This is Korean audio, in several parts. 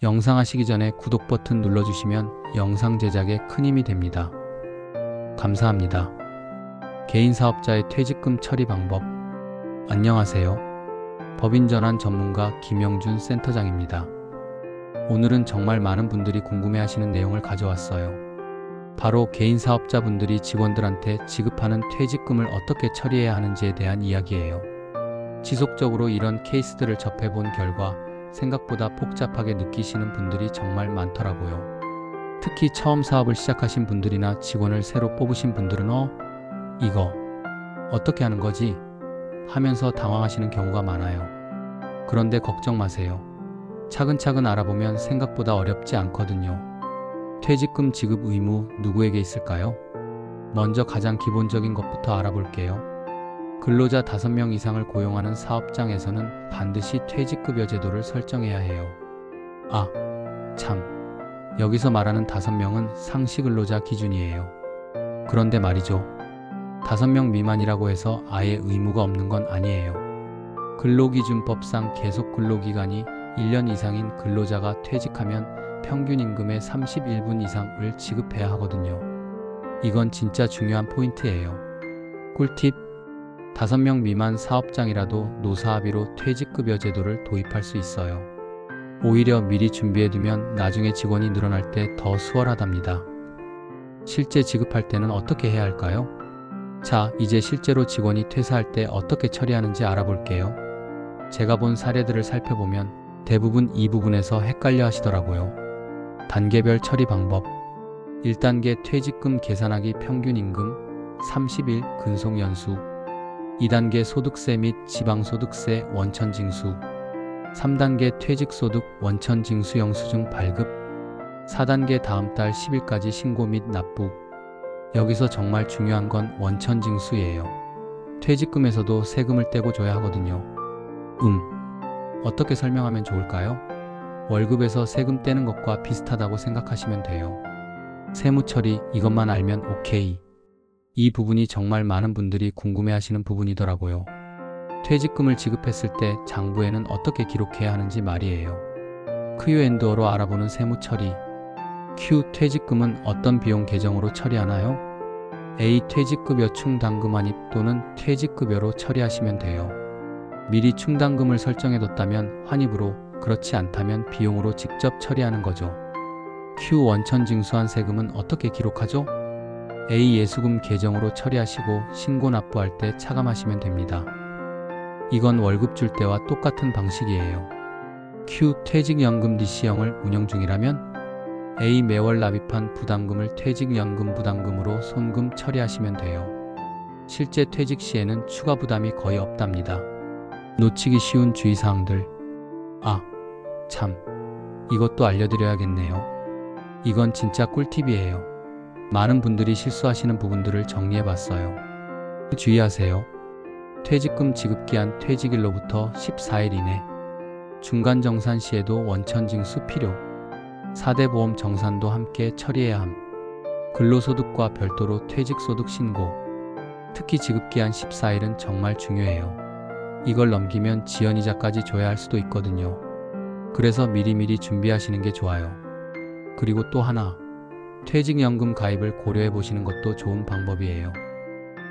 영상 하시기 전에 구독 버튼 눌러주시면 영상 제작에 큰 힘이 됩니다. 감사합니다. 개인 사업자의 퇴직금 처리 방법. 안녕하세요. 법인 전환 전문가 김영준 센터장입니다. 오늘은 정말 많은 분들이 궁금해하시는 내용을 가져왔어요. 바로 개인 사업자분들이 직원들한테 지급하는 퇴직금을 어떻게 처리해야 하는지에 대한 이야기예요. 지속적으로 이런 케이스들을 접해본 결과 생각보다 복잡하게 느끼시는 분들이 정말 많더라고요. 특히 처음 사업을 시작하신 분들이나 직원을 새로 뽑으신 분들은 이거 어떻게 하는 거지? 하면서 당황하시는 경우가 많아요. 그런데 걱정 마세요. 차근차근 알아보면 생각보다 어렵지 않거든요. 퇴직금 지급 의무 누구에게 있을까요? 먼저 가장 기본적인 것부터 알아볼게요. 근로자 5명 이상을 고용하는 사업장에서는 반드시 퇴직급여 제도를 설정해야 해요. 여기서 말하는 5명은 상시 근로자 기준이에요. 그런데 말이죠. 5명 미만이라고 해서 아예 의무가 없는 건 아니에요. 근로기준법상 계속 근로기간이 1년 이상인 근로자가 퇴직하면 평균 임금의 31분 이상을 지급해야 하거든요. 이건 진짜 중요한 포인트예요. 꿀팁! 5명 미만 사업장이라도 노사합의로 퇴직급여 제도를 도입할 수 있어요. 오히려 미리 준비해두면 나중에 직원이 늘어날 때 더 수월하답니다. 실제 지급할 때는 어떻게 해야 할까요? 자, 이제 실제로 직원이 퇴사할 때 어떻게 처리하는지 알아볼게요. 제가 본 사례들을 살펴보면 대부분 이 부분에서 헷갈려 하시더라고요. 단계별 처리 방법. 1단계 퇴직금 계산하기 평균 임금 30일 근속 연수. 2단계 소득세 및 지방소득세 원천 징수. 3단계 퇴직소득 원천 징수 영수증 발급. 4단계 다음 달 10일까지 신고 및 납부. 여기서 정말 중요한 건 원천 징수예요. 퇴직금에서도 세금을 떼고 줘야 하거든요. 어떻게 설명하면 좋을까요? 월급에서 세금 떼는 것과 비슷하다고 생각하시면 돼요. 세무 처리 이것만 알면 오케이. 이 부분이 정말 많은 분들이 궁금해하시는 부분이더라고요. 퇴직금을 지급했을 때 장부에는 어떻게 기록해야 하는지 말이에요. Q&A로 알아보는 세무 처리. Q. 퇴직금은 어떤 비용 계정으로 처리하나요? A. 퇴직급여 충당금 환입 또는 퇴직급여로 처리하시면 돼요. 미리 충당금을 설정해뒀다면 환입으로, 그렇지 않다면 비용으로 직접 처리하는 거죠. Q. 원천 징수한 세금은 어떻게 기록하죠? A. 예수금 계정으로 처리하시고 신고 납부할 때 차감하시면 됩니다. 이건 월급 줄 때와 똑같은 방식이에요. Q. 퇴직연금 DC형을 운영 중이라면 A. 매월 납입한 부담금을 퇴직연금 부담금으로 손금 처리하시면 돼요. 실제 퇴직 시에는 추가 부담이 거의 없답니다. 놓치기 쉬운 주의사항들. 이것도 알려드려야겠네요. 이건 진짜 꿀팁이에요. 많은 분들이 실수하시는 부분들을 정리해봤어요. 주의하세요. 퇴직금 지급기한 퇴직일로부터 14일 이내. 중간정산 시에도 원천징수 필요. 4대 보험 정산도 함께 처리해야 함. 근로소득과 별도로 퇴직소득 신고. 특히 지급기한 14일은 정말 중요해요. 이걸 넘기면 지연이자까지 줘야 할 수도 있거든요. 그래서 미리미리 준비하시는 게 좋아요. 그리고 또 하나. 퇴직연금 가입을 고려해 보시는 것도 좋은 방법이에요.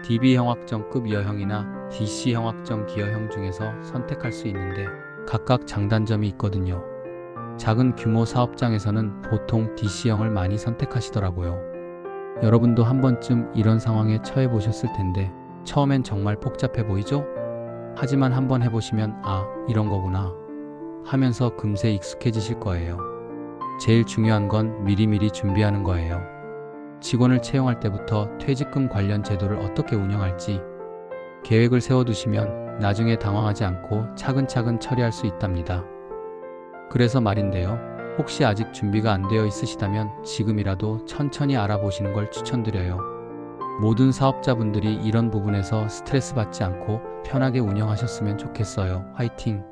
DB형 확정급 여형이나 DC형 확정 기여형 중에서 선택할 수 있는데 각각 장단점이 있거든요. 작은 규모 사업장에서는 보통 DC형을 많이 선택하시더라고요. 여러분도 한 번쯤 이런 상황에 처해 보셨을 텐데 처음엔 정말 복잡해 보이죠? 하지만 한번 해보시면 이런 거구나 하면서 금세 익숙해지실 거예요. 제일 중요한 건 미리미리 준비하는 거예요. 직원을 채용할 때부터 퇴직금 관련 제도를 어떻게 운영할지 계획을 세워두시면 나중에 당황하지 않고 차근차근 처리할 수 있답니다. 그래서 말인데요. 혹시 아직 준비가 안 되어 있으시다면 지금이라도 천천히 알아보시는 걸 추천드려요. 모든 사업자분들이 이런 부분에서 스트레스 받지 않고 편하게 운영하셨으면 좋겠어요. 화이팅!